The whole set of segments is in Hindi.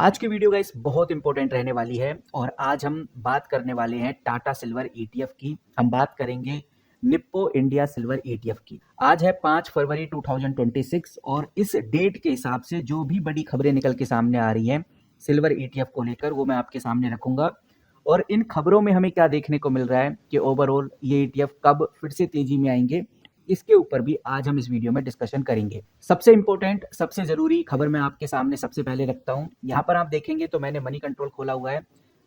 आज की वीडियो गाइस बहुत इंपॉर्टेंट रहने वाली है और आज हम बात करने वाले हैं टाटा सिल्वर ईटीएफ की। हम बात करेंगे निप्पो इंडिया सिल्वर ईटीएफ की। आज है 5 फरवरी 2026 और इस डेट के हिसाब से जो भी बड़ी खबरें निकल के सामने आ रही हैं सिल्वर ईटीएफ को लेकर वो मैं आपके सामने रखूंगा। और इन खबरों में हमें क्या देखने को मिल रहा है कि ओवरऑल ये ईटीएफ कब फिर से तेजी में आएंगे, इसके ऊपर भी आज हम इस वीडियो में डिस्कशन करेंगे। सबसे इंपॉर्टेंट सबसे जरूरी खबर मैं आपके सामने सबसे पहले रखता हूं। यहां पर आप देखेंगे तो मैंने मनी कंट्रोल खोला हुआ है।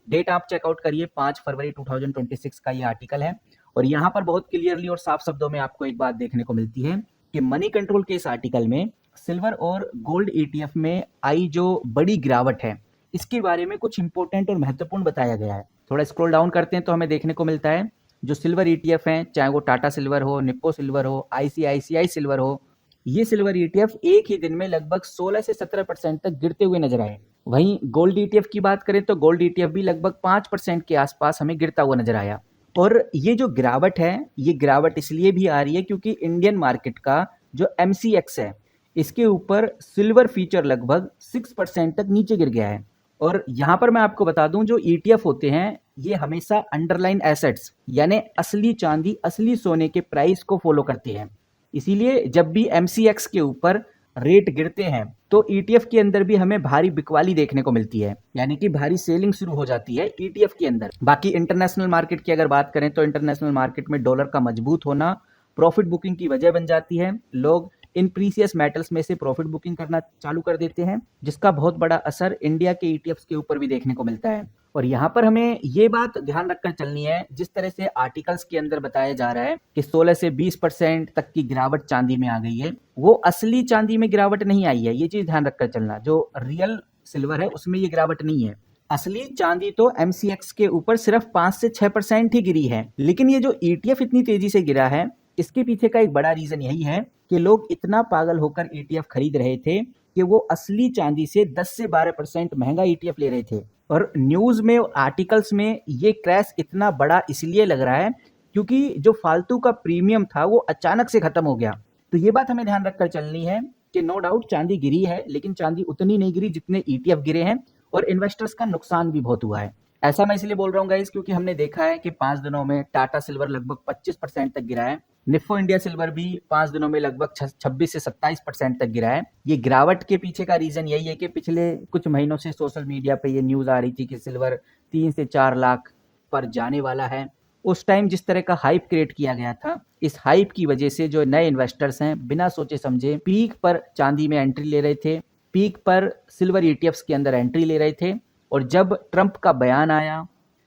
डेट आप चेकआउट करिए, 5 फरवरी 2026 का ये आर्टिकल है और यहां पर बहुत क्लियरली और साफ शब्दों में आपको एक बात देखने को मिलती है कि मनी कंट्रोल के इस आर्टिकल में सिल्वर और गोल्ड ईटीएफ में आई जो बड़ी गिरावट है इसके बारे में कुछ इंपॉर्टेंट और महत्वपूर्ण बताया गया है। थोड़ा स्क्रॉल डाउन करते हैं तो हमें देखने को मिलता है जो सिल्वर ईटीएफ हैं, चाहे वो टाटा सिल्वर हो, निप्पो सिल्वर हो, आईसीआईसीआई सिल्वर हो, ये सिल्वर ईटीएफ एक ही दिन में लगभग 16 से 17% तक गिरते हुए नजर आए। वहीं गोल्ड ईटीएफ की बात करें तो गोल्ड ईटीएफ भी लगभग 5% के आसपास हमें गिरता हुआ नजर आया। और ये जो गिरावट है ये गिरावट इसलिए भी आ रही है क्योंकि इंडियन मार्केट का जो एमसीएक्स है इसके ऊपर सिल्वर फीचर लगभग 6% तक नीचे गिर गया है। और यहां पर मैं आपको बता दूं जो ईटीएफ होते हैं ये हमेशा अंडरलाइन एसेट्स यानी असली चांदी असली सोने के प्राइस को फॉलो करते हैं। इसीलिए जब भी एमसीएक्स के ऊपर रेट गिरते हैं तो ईटीएफ के अंदर भी हमें भारी बिकवाली देखने को मिलती है, यानी कि भारी सेलिंग शुरू हो जाती है ईटीएफ के अंदर। बाकी इंटरनेशनल मार्केट की अगर बात करें तो इंटरनेशनल मार्केट में डॉलर का मजबूत होना प्रॉफिट बुकिंग की वजह बन जाती है। लोग इन प्रीसियस मेटल्स में से प्रॉफिट बुकिंग करना चालू कर देते हैं जिसका बहुत बड़ा असर इंडिया के ईटीएफ्स के ऊपर भी देखने को मिलता है। और यहाँ पर हमें ये बात ध्यान रखकर चलनी है, जिस तरह से आर्टिकल्स के अंदर बताया जा रहा है कि 16 से 20% तक की गिरावट चांदी में आ गई है, वो असली चांदी में गिरावट नहीं आई है। ये चीज ध्यान रखकर चलना, जो रियल सिल्वर है उसमें ये गिरावट नहीं है। असली चांदी तो एमसीएक्स के ऊपर सिर्फ 5 से 6% ही गिरी है। लेकिन ये जो ईटीएफ इतनी तेजी से गिरा है इसके पीछे का एक बड़ा रीजन यही है कि लोग इतना पागल होकर ईटीएफ खरीद रहे थे कि वो असली चांदी से 10 से 12% महंगा ईटीएफ ले रहे थे। और न्यूज में आर्टिकल्स में ये क्रैश इतना बड़ा इसलिए लग रहा है क्योंकि जो फालतू का प्रीमियम था वो अचानक से खत्म हो गया। तो ये बात हमें ध्यान रखकर चलनी है कि नो डाउट चांदी गिरी है लेकिन चांदी उतनी नहीं गिरी जितने ईटीएफ गिरे हैं और इन्वेस्टर्स का नुकसान भी बहुत हुआ है। ऐसा मैं इसलिए बोल रहा हूँ गाइस क्योंकि हमने देखा है कि 5 दिनों में टाटा सिल्वर लगभग 25% तक गिरा है। निफ्फो इंडिया सिल्वर भी 5 दिनों में लगभग 26 से 27% तक गिरा है। ये गिरावट के पीछे का रीजन यही है कि पिछले कुछ महीनों से सोशल मीडिया पे ये न्यूज आ रही थी कि सिल्वर 3 से 4 लाख पर जाने वाला है। उस टाइम जिस तरह का हाइप क्रिएट किया गया था, इस हाइप की वजह से जो नए इन्वेस्टर्स हैं बिना सोचे समझे पीक पर चांदी में एंट्री ले रहे थे, पीक पर सिल्वर ईटीएफ्स के अंदर एंट्री ले रहे थे। और जब ट्रंप का बयान आया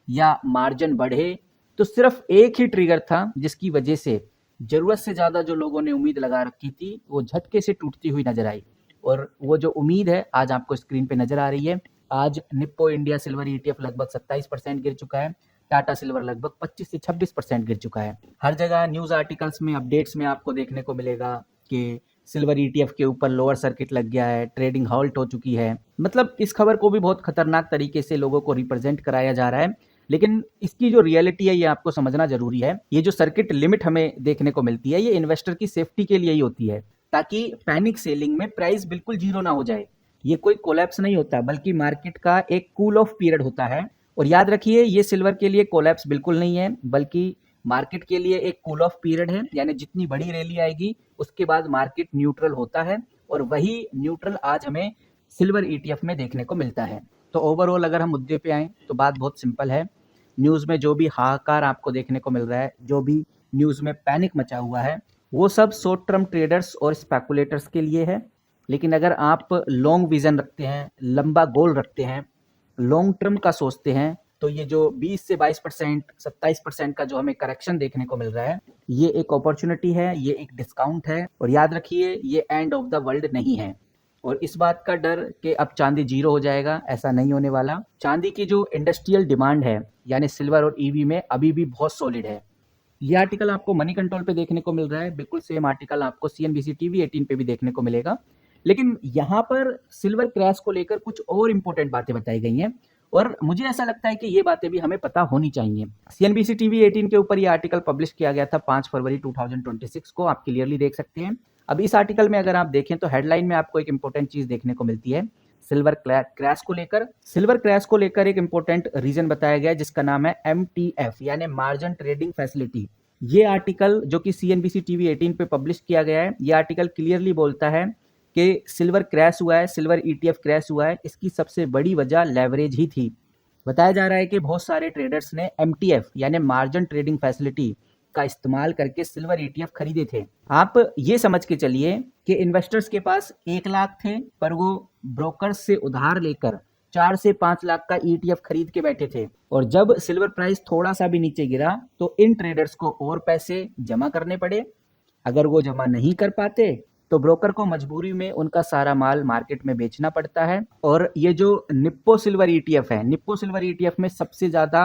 या मार्जिन बढ़े तो सिर्फ एक ही ट्रिगर था जिसकी वजह से जरूरत से ज्यादा जो लोगों ने उम्मीद लगा रखी थी वो झटके से टूटती हुई नजर आई। और वो जो उम्मीद है आज आपको स्क्रीन पे नजर आ रही है। आज निप्पो इंडिया सिल्वर ईटीएफ लगभग 27% गिर चुका है, टाटा सिल्वर लगभग 25 से 26% गिर चुका है। हर जगह न्यूज आर्टिकल्स में अपडेट्स में आपको देखने को मिलेगा कि सिल्वर ईटीएफ के ऊपर लोअर सर्किट लग गया है, ट्रेडिंग हॉल्ट हो चुकी है। मतलब इस खबर को भी बहुत खतरनाक तरीके से लोगों को रिप्रेजेंट कराया जा रहा है, लेकिन इसकी जो रियलिटी है ये आपको समझना जरूरी है। ये जो सर्किट लिमिट हमें देखने को मिलती है ये इन्वेस्टर की सेफ्टी के लिए ही होती है, ताकि पैनिक सेलिंग में प्राइस बिल्कुल जीरो ना हो जाए। ये कोई कोलैप्स नहीं होता बल्कि मार्केट का एक कूल ऑफ पीरियड होता है। और याद रखिए ये सिल्वर के लिए कोलैप्स बिल्कुल नहीं है बल्कि मार्केट के लिए एक कूल ऑफ पीरियड है, यानी जितनी बड़ी रैली आएगी उसके बाद मार्केट न्यूट्रल होता है और वही न्यूट्रल आज हमें सिल्वर ईटीएफ में देखने को मिलता है। तो ओवरऑल अगर हम मुद्दे पे आए तो बात बहुत सिंपल है। न्यूज़ में जो भी हाहाकार आपको देखने को मिल रहा है, जो भी न्यूज़ में पैनिक मचा हुआ है, वो सब शॉर्ट टर्म ट्रेडर्स और स्पेकुलेटर्स के लिए है। लेकिन अगर आप लॉन्ग विजन रखते हैं, लंबा गोल रखते हैं, लॉन्ग टर्म का सोचते हैं, तो ये जो 20 से 22% 27% का जो हमें करेक्शन देखने को मिल रहा है ये एक अपॉर्चुनिटी है, ये एक डिस्काउंट है। और याद रखिए ये एंड ऑफ द वर्ल्ड नहीं है। और इस बात का डर कि अब चांदी जीरो हो जाएगा, ऐसा नहीं होने वाला। चांदी की जो इंडस्ट्रियल डिमांड है यानी सिल्वर और ईवी में अभी भी बहुत सॉलिड है। ये आर्टिकल आपको मनी कंट्रोल पे देखने को मिल रहा है, बिल्कुल सेम आर्टिकल आपको सीएनबीसी टीवी 18 पे भी देखने को मिलेगा। लेकिन यहाँ पर सिल्वर क्रैश को लेकर कुछ और इंपॉर्टेंट बातें बताई गई हैं और मुझे ऐसा लगता है कि ये बातें भी हमें पता होनी चाहिए। सीएनबीसी टीवी 18 के ऊपर ये आर्टिकल पब्लिश किया गया था 5 फरवरी 2026 को, आप क्लियरली देख सकते हैं। अब इस आर्टिकल में अगर आप देखें तो हेडलाइन में आपको एक इंपॉर्टेंट चीज देखने को मिलती है, सिल्वर क्रैश को लेकर। सिल्वर क्रैश को लेकर एक इंपॉर्टेंट रीजन बताया गया है जिसका नाम है MTF यानी मार्जिन ट्रेडिंग फैसिलिटी। ये आर्टिकल जो कि CNBC TV 18 पे पब्लिश किया गया है, ये आर्टिकल क्लियरली बोलता है कि सिल्वर क्रैश हुआ है, सिल्वर ETF क्रैश हुआ है, इसकी सबसे बड़ी वजह लेवरेज ही थी। बताया जा रहा है कि बहुत सारे ट्रेडर्स ने MTF यानी मार्जिन ट्रेडिंग फैसिलिटी का इस्तेमाल करके सिल्वर ETF खरीदे थे। आप ये समझ के चलिए कि इन्वेस्टर्स के पास 1 लाख थे, पर वो ब्रोकर्स से उधार लेकर 4 से 5 लाख का ETF खरीद के बैठे थे, और जब सिल्वर प्राइस थोड़ा सा भी नीचे गिरा तो इन ट्रेडर्स को और पैसे जमा करने पड़े। अगर वो जमा नहीं कर पाते तो ब्रोकर को मजबूरी में उनका सारा माल मार्केट में बेचना पड़ता है। और ये जो निप्पो सिल्वर ETF है, निप्पो सिल्वर ETF में सबसे ज्यादा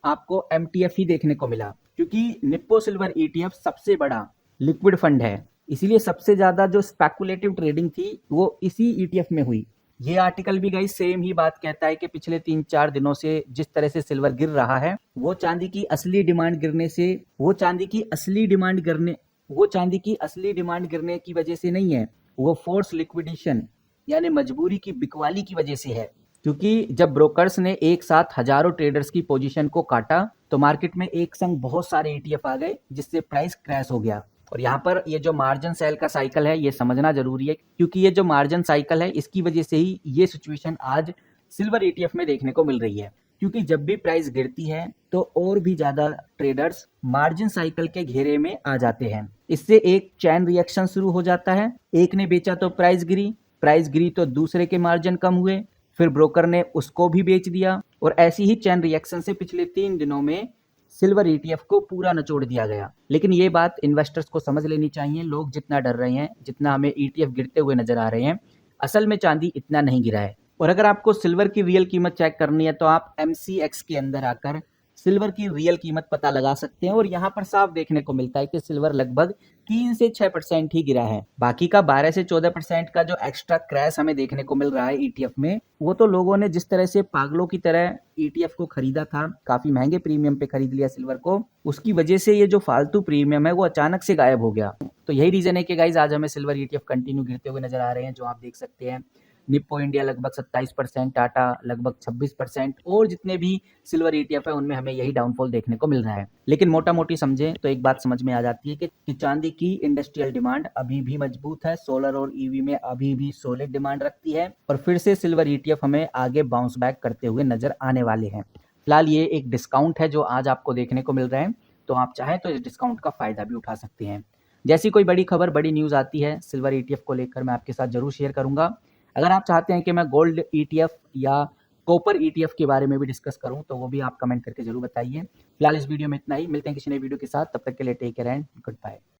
आपको MTF ही देखने को मिला, क्योंकि निप्पो सिल्वर ETF सबसे बड़ा लिक्विड फंड है, इसीलिए सबसे ज्यादा जो स्पेकुलेटिव ट्रेडिंग थी वो इसी ETF में हुई। ये आर्टिकल भी गाइस सेम ही बात कहता है कि पिछले 3-4 दिनों से जिस तरह से सिल्वर गिर रहा है, वो चांदी की असली डिमांड गिरने की वजह से नहीं है, वो फोर्स लिक्विडेशन यानी मजबूरी की बिकवाली की वजह से है। क्योंकि जब ब्रोकर्स ने एक साथ हजारों ट्रेडर्स की पोजीशन को काटा तो मार्केट में एक संग बहुत सारे ETF आ गए, जिससे प्राइस क्रैश हो गया। और यहाँ पर ये जो मार्जिन सेल का साइकिल है ये समझना जरूरी है, क्योंकि ये जो मार्जिन साइकिल है इसकी वजह से ही ये सिचुएशन आज सिल्वर ETF में देखने को मिल रही है। क्योंकि जब भी प्राइस गिरती है तो और भी ज्यादा ट्रेडर्स मार्जिन साइकिल के घेरे में आ जाते हैं। इससे एक चैन रिएक्शन शुरू हो जाता है, एक ने बेचा तो प्राइस गिरी तो दूसरे के मार्जिन कम हुए, फिर ब्रोकर ने उसको भी बेच दिया, और ऐसी ही चैन रिएक्शन से पिछले 3 दिनों में सिल्वर ETF को पूरा निचोड़ दिया गया। लेकिन ये बात इन्वेस्टर्स को समझ लेनी चाहिए, लोग जितना डर रहे हैं, जितना हमें ETF गिरते हुए नजर आ रहे हैं, असल में चांदी इतना नहीं गिरा है। और अगर आपको सिल्वर की रियल कीमत चेक करनी है तो आप MCX के अंदर आकर सिल्वर की रियल कीमत पता लगा सकते हैं, और यहाँ पर साफ देखने को मिलता है कि सिल्वर लगभग 3 से 6% ही गिरा है। बाकी का 12 से 14% का जो एक्स्ट्रा क्रैश हमें देखने को मिल रहा है ETF में, वो तो लोगों ने जिस तरह से पागलों की तरह ETF को खरीदा था, काफी महंगे प्रीमियम पे खरीद लिया सिल्वर को, उसकी वजह से ये जो फालतू प्रीमियम है वो अचानक से गायब हो गया। तो यही रीजन है कि गाइज आज हमें सिल्वर ETF कंटिन्यू गिरते हुए नजर आ रहे हैं, जो आप देख सकते हैं। निप्पो इंडिया लगभग 27%, टाटा लगभग 26%, और जितने भी सिल्वर ETF है उनमें हमें यही डाउनफॉल देखने को मिल रहा है। लेकिन मोटा मोटी समझें तो एक बात समझ में आ जाती है कि चांदी की इंडस्ट्रियल डिमांड अभी भी मजबूत है, सोलर और EV में अभी भी सॉलिड डिमांड रखती है, और फिर से सिल्वर ETF हमें आगे बाउंस बैक करते हुए नजर आने वाले हैं। फिलहाल ये एक डिस्काउंट है जो आज आपको देखने को मिल रहा है, तो आप चाहें तो इस डिस्काउंट का फायदा भी उठा सकते हैं। जैसी कोई बड़ी खबर, बड़ी न्यूज आती है सिल्वर ETF को लेकर, मैं आपके साथ जरूर शेयर करूंगा। अगर आप चाहते हैं कि मैं गोल्ड ETF या कॉपर ETF के बारे में भी डिस्कस करूं तो वो भी आप कमेंट करके जरूर बताइए। फिलहाल इस वीडियो में इतना ही, मिलते हैं किसी नई वीडियो के साथ, तब तक के लिए take care and good bye.